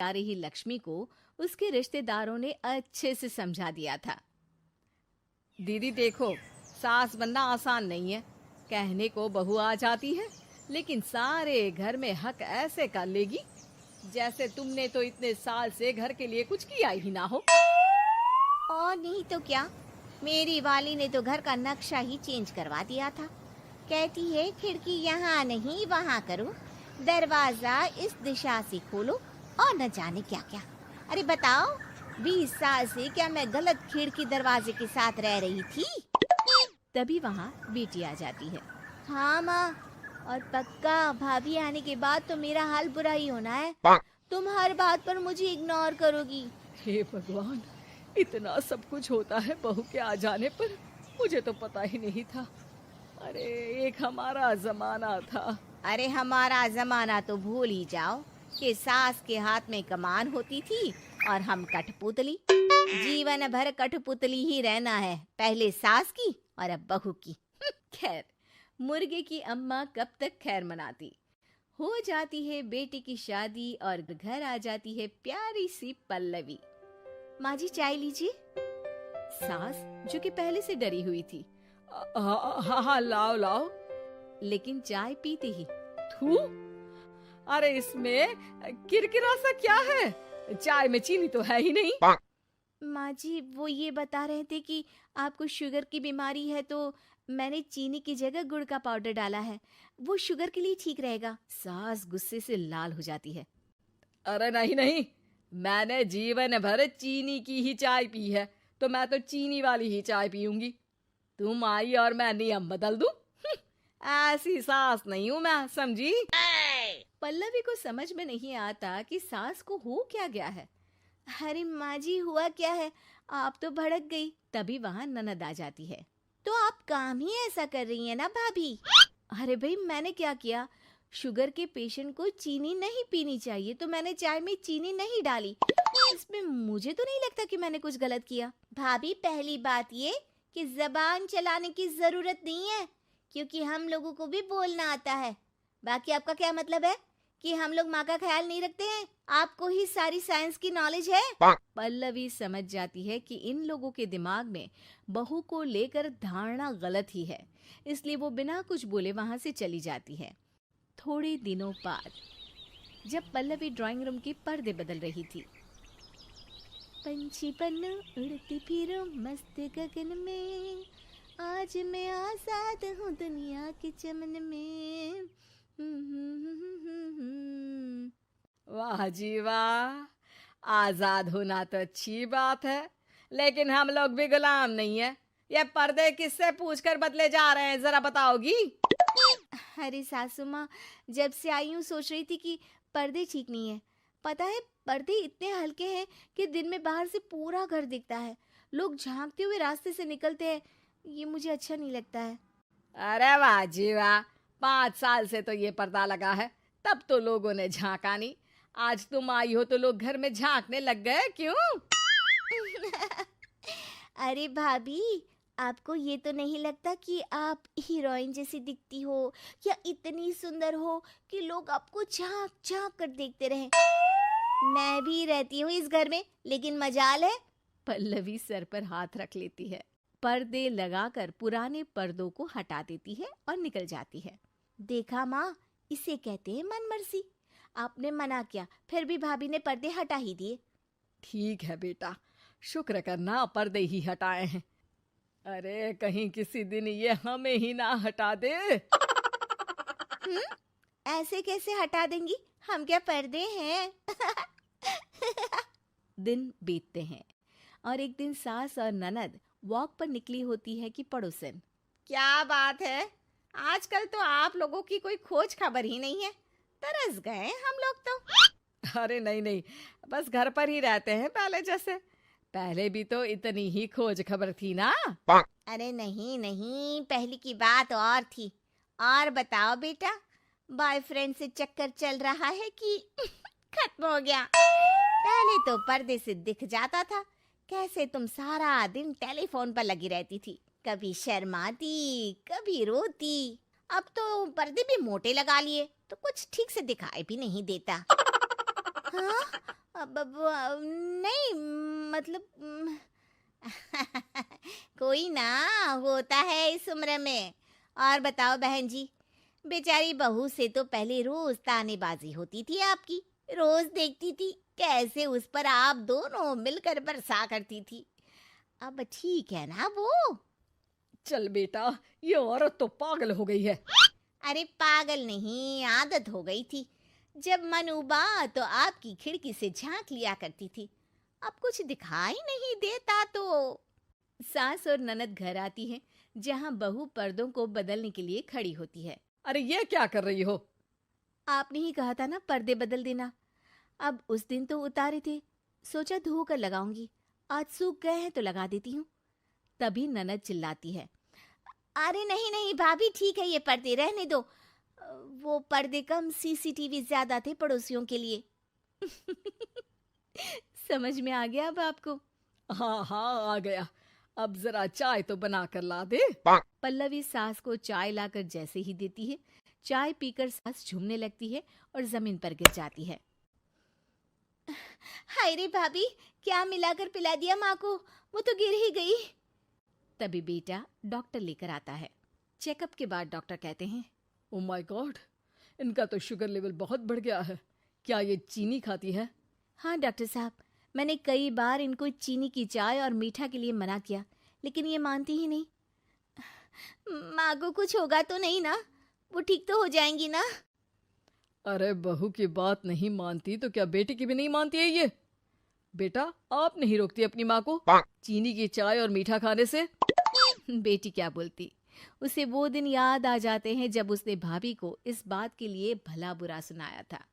आ रही लक्ष्मी को उसके रिश्तेदारों ने अच्छे से समझा दिया था। दीदी देखो, सास बनना आसान नहीं है। कहने को बहू आ जाती है, लेकिन सारे घर में हक ऐसे कर लेगी जैसे तुमने तो इतने साल से घर के लिए कुछ किया ही ना हो। और नहीं तो क्या, मेरी वाली ने तो घर का नक्शा ही चेंज करवा दिया था। कहती है खिड़की यहाँ नहीं वहाँ करो, दरवाजा इस दिशा से खोलो और न जाने क्या क्या। अरे बताओ, 20 साल से क्या मैं गलत खिड़की दरवाजे के साथ रह रही थी? तभी वहाँ बेटी आ जाती है। हाँ माँ, और पक्का भाभी आने के बाद तो मेरा हाल बुरा ही होना है। तुम हर बात पर मुझे इग्नोर करोगी। हे भगवान, इतना सब कुछ होता है बहू के आ जाने पर, मुझे तो पता ही नहीं था। अरे एक हमारा जमाना था। अरे हमारा जमाना तो भूल ही जाओ कि सास के हाथ में कमान होती थी और हम कठपुतली। जीवन भर कठपुतली ही रहना है, पहले सास की और अब बहू की। खैर, मुर्गे की अम्मा कब तक खैर मनाती। हो जाती है बेटी की शादी और घर आ जाती है प्यारी सी पल्लवी। माँ जी चाय लीजिए। सास, जो कि पहले से डरी हुई थी, हाँ हाँ लाओ लाओ, लेकिन चाय पीते ही थू, अरे इसमें किरकिरा सा क्या है? चाय में चीनी तो है ही नहीं। माँ जी वो ये बता रहे थे कि आपको शुगर की बीमारी है, तो मैंने चीनी की जगह गुड़ का पाउडर डाला है, वो शुगर के लिए ठीक रहेगा। सास गुस्से से लाल हो जाती है। अरे नहीं नहीं, मैंने जीवन भर चीनी की ही चाय पी है, तो मैं तो चीनी वाली ही चाय पीऊंगी। तुम आई और मैं नियम बदल दूं? ऐसी सास नहीं हूं मैं, समझी? पल्लवी को समझ में नहीं आता कि सास को हो क्या गया है। अरे माँ जी हुआ क्या है, आप तो भड़क गई। तभी वहां ननद आ जाती है। तो आप काम ही ऐसा कर रही हैं ना भाभी? अरे भाई, मैंने क्या किया? शुगर के पेशेंट को चीनी नहीं पीनी चाहिए, तो मैंने चाय में चीनी नहीं डाली। इसमें मुझे तो नहीं लगता कि मैंने कुछ गलत किया। भाभी पहली बात ये कि जबान चलाने की जरूरत नहीं है, क्योंकि हम लोगों को भी बोलना आता है। बाकी आपका क्या मतलब है कि हम लोग माँ का ख्याल नहीं रखते हैं? आपको ही सारी साइंस की नॉलेज है। पल्लवी समझ जाती है कि इन लोगों के दिमाग में बहू को लेकर धारणा गलत ही है, इसलिए वो बिना कुछ बोले वहां से चली जाती है। थोड़े दिनों बाद जब पल्लवी ड्राइंग रूम के पर्दे बदल रही थी, पंछी पन्नू उड़ती फिरूं मस्त गगन में, आज मैं आजाद हूँ दुनिया के चमन में। वाह जी वाह, आजाद होना तो अच्छी बात है, लेकिन हम लोग भी गुलाम नहीं है। ये पर्दे किससे पूछकर बदले जा रहे हैं, जरा बताओगी? अरे सासू माँ, जब से आई हूँ सोच रही थी कि पर्दे ठीक नहीं है। पता है, पर्दे इतने हल्के हैं कि दिन में बाहर से पूरा घर दिखता है। लोग झांकते हुए रास्ते से निकलते हैं, ये मुझे अच्छा नहीं लगता है। अरे वाह जी वाह, 5 साल से तो ये पर्दा लगा है, तब तो लोगों ने झांका नहीं। आज तुम आई हो तो लोग घर में झांकने लग गए, क्यों? अरे भाभी, आपको ये तो नहीं लगता कि आप हीरोइन जैसी दिखती हो या इतनी सुंदर हो कि लोग आपको झांक झांक कर देखते रहें? मैं भी रहती हूँ इस घर में, लेकिन मजाल है। पल्लवी सर पर हाथ रख लेती है, पर्दे लगाकर पुराने पर्दों को हटा देती है और निकल जाती है। देखा माँ, इसे कहते हैं मनमर्जी। आपने मना किया, फिर भी भाभी ने पर्दे हटा ही दिए। ठीक है बेटा, शुक्र करना पर्दे ही हटाए हैं। अरे कहीं किसी दिन ये हमें ही ना हटा दे। ऐसे कैसे हटा देंगी, हम क्या पर्दे हैं? दिन बीतते हैं और एक दिन सास और ननद वॉक पर निकली होती है कि पड़ोसन, क्या बात है, आजकल तो आप लोगों की कोई खोज खबर ही नहीं है। तरस गए हम लोग तो। अरे नहीं नहीं, बस घर पर ही रहते हैं पहले जैसे। पहले भी तो इतनी ही खोज खबर थी ना। अरे नहीं नहीं, पहले की बात और थी। और बताओ बेटा, बॉयफ्रेंड से चक्कर चल रहा है कि खत्म हो गया? पहले तो पर्दे से दिख जाता था कैसे तुम सारा दिन टेलीफोन पर लगी रहती थी, कभी शर्माती कभी रोती। अब तो पर्दे भी मोटे लगा लिए तो कुछ ठीक से दिखाई भी नहीं देता। हाँ, नहीं, मतलब कोई ना होता है इस उम्र में। और बताओ बहन जी, बेचारी बहू से तो पहले रोज तानेबाजी होती थी आपकी, रोज देखती थी कैसे उस पर आप दोनों मिलकर बरसा करती थी। अब ठीक है ना वो? चल बेटा, ये औरत तो पागल हो गई है। अरे पागल नहीं, आदत हो गई थी। जब मन उबा तो आपकी खिड़की से झांक लिया करती थी। अब कुछ दिखाई नहीं देता तो। सास और ननद घर आती हैं, जहां बहू पर्दों को बदलने के लिए खड़ी होती है। अरे ये क्या कर रही हो? आपने ही कहा था ना पर्दे बदल देना। अब उस दिन तो उतारे थे, सोचा धो कर लगाऊंगी, आज सूख गए हैं तो लगा देती हूँ। तभी ननद चिल्लाती है, अरे नहीं नहीं भाभी, ठीक है ये पर्दे रहने दो। वो पर्दे कम, सीसीटीवी ज्यादा थे पड़ोसियों के लिए। समझ में आ गया अब आपको? हाँ हाँ, आ गया। अब जरा चाय तो बना कर ला दे। पल्लवी सास को चाय लाकर जैसे ही देती है, चाय पीकर सास झूमने लगती है और जमीन पर गिर जाती है। हाय रे भाभी, क्या मिलाकर पिला दिया माँ को, वो तो गिर ही गई। तभी बेटा डॉक्टर लेकर आता है। चेकअप के बाद डॉक्टर कहते हैं, ओ माय गॉड, इनका तो शुगर लेवल बहुत बढ़ गया है। क्या ये चीनी खाती है? हाँ डॉक्टर साहब, मैंने कई बार इनको चीनी की चाय और मीठा के लिए मना किया, लेकिन ये मानती ही नहीं। माँ को कुछ होगा तो नहीं ना? वो ठीक तो हो जाएंगी ना? अरे बहू की बात नहीं मानती तो क्या बेटी की भी नहीं मानती है ये? बेटा, आप नहीं रोकती अपनी माँ को चीनी की चाय और मीठा खाने से? बेटी क्या बोलती, उसे वो दिन याद आ जाते हैं जब उसने भाभी को इस बात के लिए भला बुरा सुनाया था।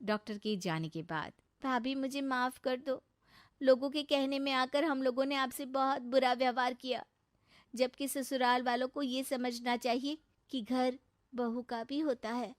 डॉक्टर के जाने के बाद, भाभी मुझे माफ कर दो, लोगों के कहने में आकर हम लोगों ने आपसे बहुत बुरा व्यवहार किया, जबकि ससुराल वालों को ये समझना चाहिए कि घर बहू का भी होता है।